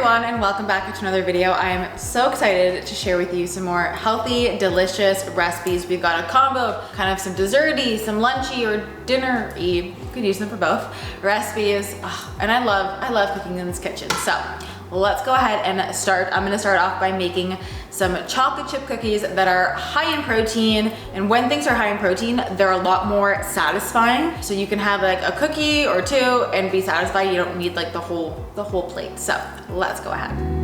everyone, and welcome back to another video. I am so excited to share with you some more healthy, delicious recipes. We've got a combo of kind of some desserty, some lunchy or dinner-y, you could use them for both, recipes. And I love cooking in this kitchen. So let's go ahead and start. I'm gonna start off by making some chocolate chip cookies that are high in protein. And when things are high in protein, they're a lot more satisfying. So you can have like a cookie or two and be satisfied. You don't need like the whole plate. So let's go ahead.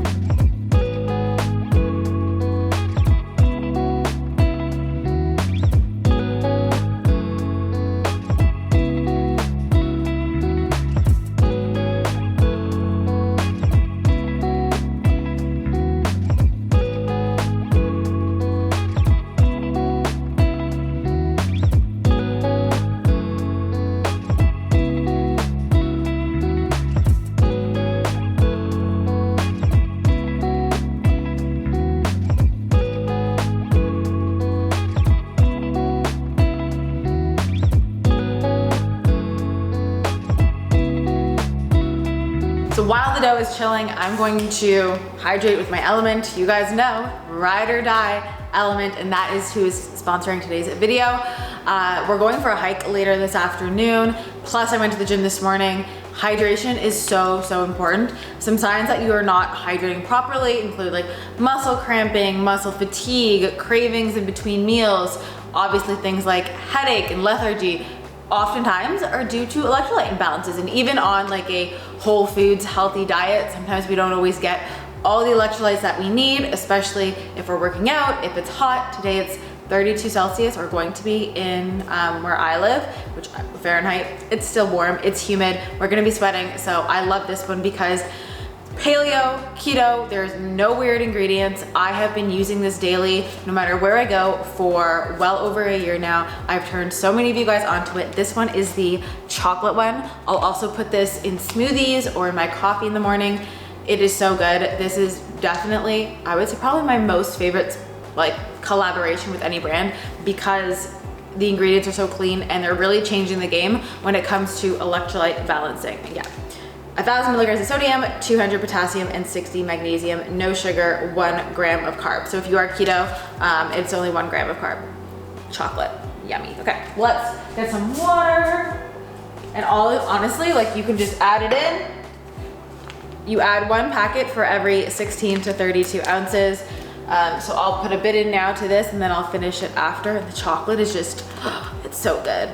So while the dough is chilling, I'm going to hydrate with my LMNT. You guys know, ride or die LMNT, and that is who is sponsoring today's video. We're going for a hike later this afternoon. Plus I went to the gym this morning. Hydration is so important. Some signs that you are not hydrating properly include like muscle cramping, muscle fatigue, cravings in between meals, obviously things like headache and lethargy. Oftentimes are due to electrolyte imbalances, and even on like a whole foods healthy diet, sometimes we don't always get all the electrolytes that we need, especially if we're working out, if it's hot. Today it's 32 Celsius, or going to be in where I live, which Fahrenheit, it's still warm, it's humid, we're gonna be sweating. So I love this one because paleo, keto, there's no weird ingredients. I have been using this daily, no matter where I go, for well over a year now. I've turned so many of you guys onto it. This one is the chocolate one. I'll also put this in smoothies or in my coffee in the morning. It is so good. This is definitely, I would say, probably my most favorite like collaboration with any brand, because the ingredients are so clean and they're really changing the game when it comes to electrolyte balancing. Yeah. 1,000 milligrams of sodium, 200 potassium, and 60 magnesium, no sugar, 1 gram of carb. So if you are keto, it's only 1 gram of carb. Chocolate, yummy. Okay, let's get some water. And honestly, like you can just add it in. You add 1 packet for every 16 to 32 ounces. So I'll put a bit in now to this, and then I'll finish it after. The chocolate is just, it's so good.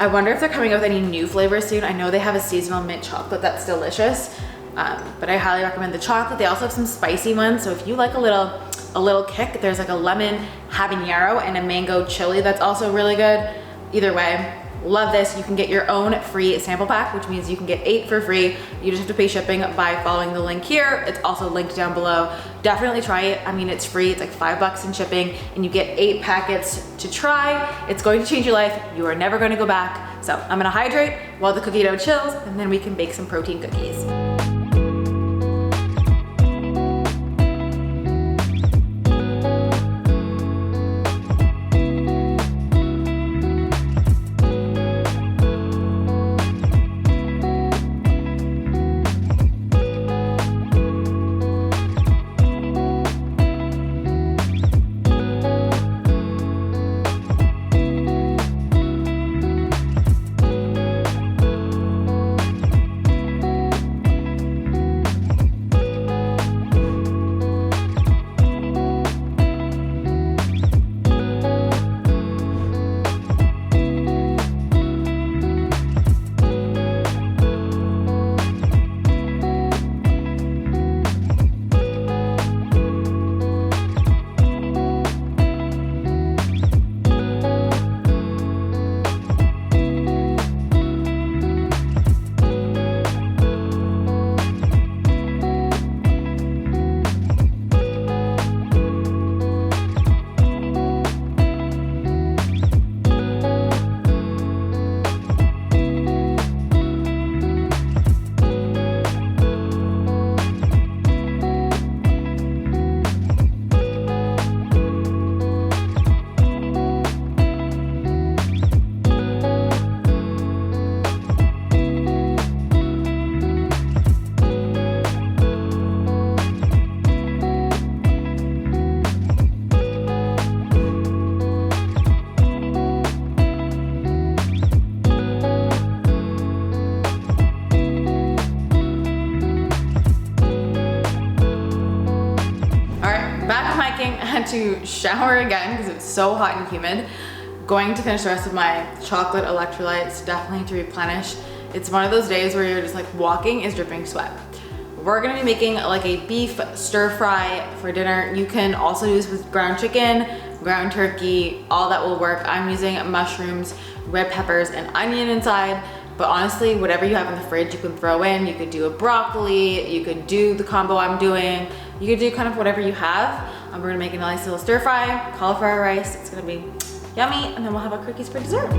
I wonder if they're coming up with any new flavors soon. I know they have a seasonal mint chocolate that's delicious, but I highly recommend the chocolate. They also have some spicy ones. So if you like a little kick, there's like a lemon habanero and a mango chili that's also really good. Either way, love this. You can get your own free sample pack, which means you can get 8 for free. You just have to pay shipping by following the link here. It's also linked down below. Definitely try it. I mean, it's free. It's like $5 in shipping, and you get 8 packets to try. It's going to change your life. You are never going to go back. So I'm gonna hydrate while the cookie dough chills, and then we can bake some protein cookies. panicking. I had to shower again because it was so hot and humid. Going to finish the rest of my chocolate electrolytes, definitely to replenish. It's one of those days where you're just like walking is dripping sweat. We're gonna be making like a beef stir fry for dinner. You can also do this with ground chicken, ground turkey, all that will work. I'm using mushrooms, red peppers, and onion inside. But honestly, whatever you have in the fridge, you can throw in. You could do a broccoli, you could do the combo I'm doing. You could do kind of whatever you have. We're gonna make a nice little stir fry, cauliflower rice. It's gonna be yummy, and then we'll have our cookies for dessert.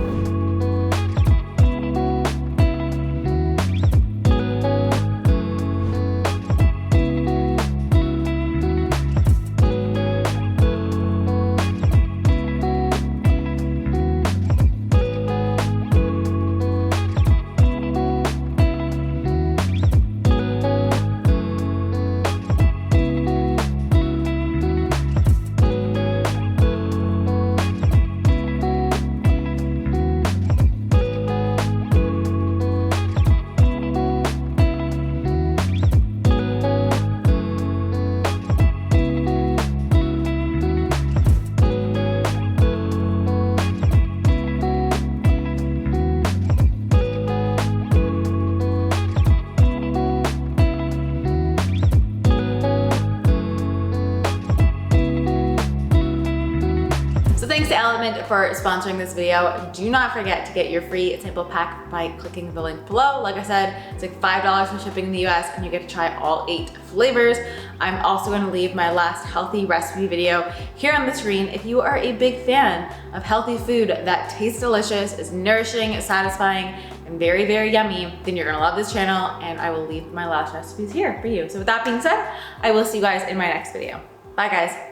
Thanks to LMNT for sponsoring this video. Do not forget to get your free sample pack by clicking the link below. Like I said, it's like $5 for shipping in the US and you get to try all 8 flavors. I'm also gonna leave my last healthy recipe video here on the screen. If you are a big fan of healthy food that tastes delicious, is nourishing, satisfying, and very, very yummy, then you're gonna love this channel, and I will leave my last recipes here for you. So with that being said, I will see you guys in my next video. Bye guys.